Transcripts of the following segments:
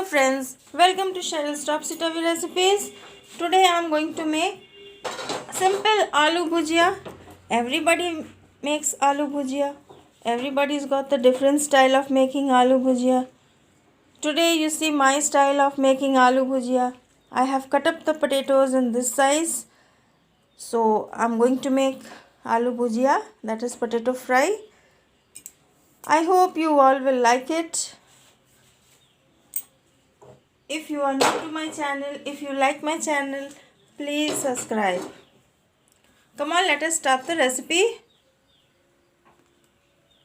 friends, welcome to Cheryl's Topsy-Turvy Recipes. Today I am going to make simple Aalu Bhujiya. Everybody makes Aalu Bhujiya. Everybody's got the different style of making Aalu Bhujiya. Today you see my style of making Aalu Bhujiya. I have cut up the potatoes in this size. So I am going to make Aalu Bhujiya, that is potato fry. I hope you all will like it. If you are new to my channel, if you like my channel, please subscribe. Come on, let us start the recipe.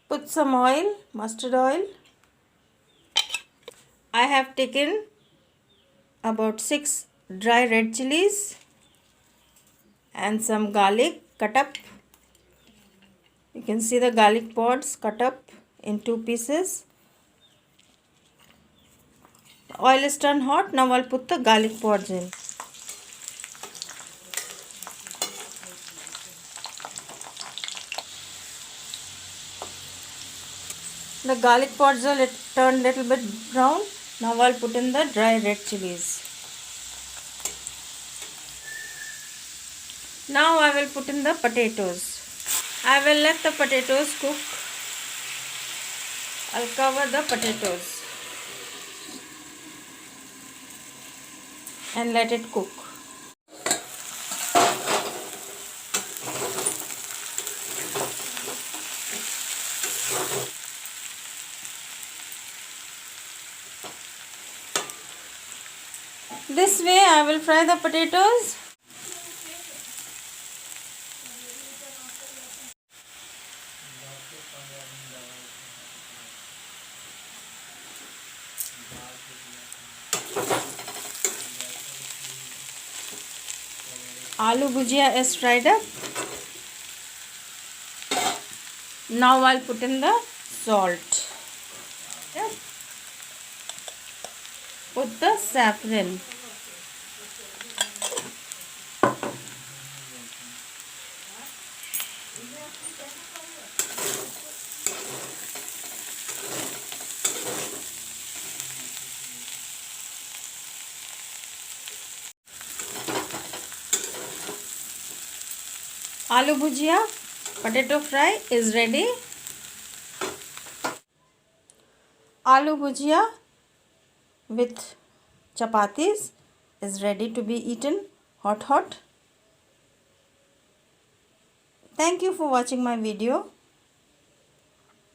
Put some oil, mustard oil. I have taken about 6 dry red chilies and some garlic cut up. You can see the garlic pods cut up in 2 pieces. The oil is turned hot. Now I'll put the garlic pods in. The garlic pods are turned little bit brown. Now I'll put in the dry red chilies. Now I will put in the potatoes. I will let the potatoes cook. I'll cover the potatoes and let it cook. This way I will fry the potatoes. Aalu Bhujiya is fried up. Now I'll put in the salt. Put the saffron. Aalu Bhujiya potato fry is ready. Aalu Bhujiya with chapatis is ready to be eaten hot. Thank you for watching my video.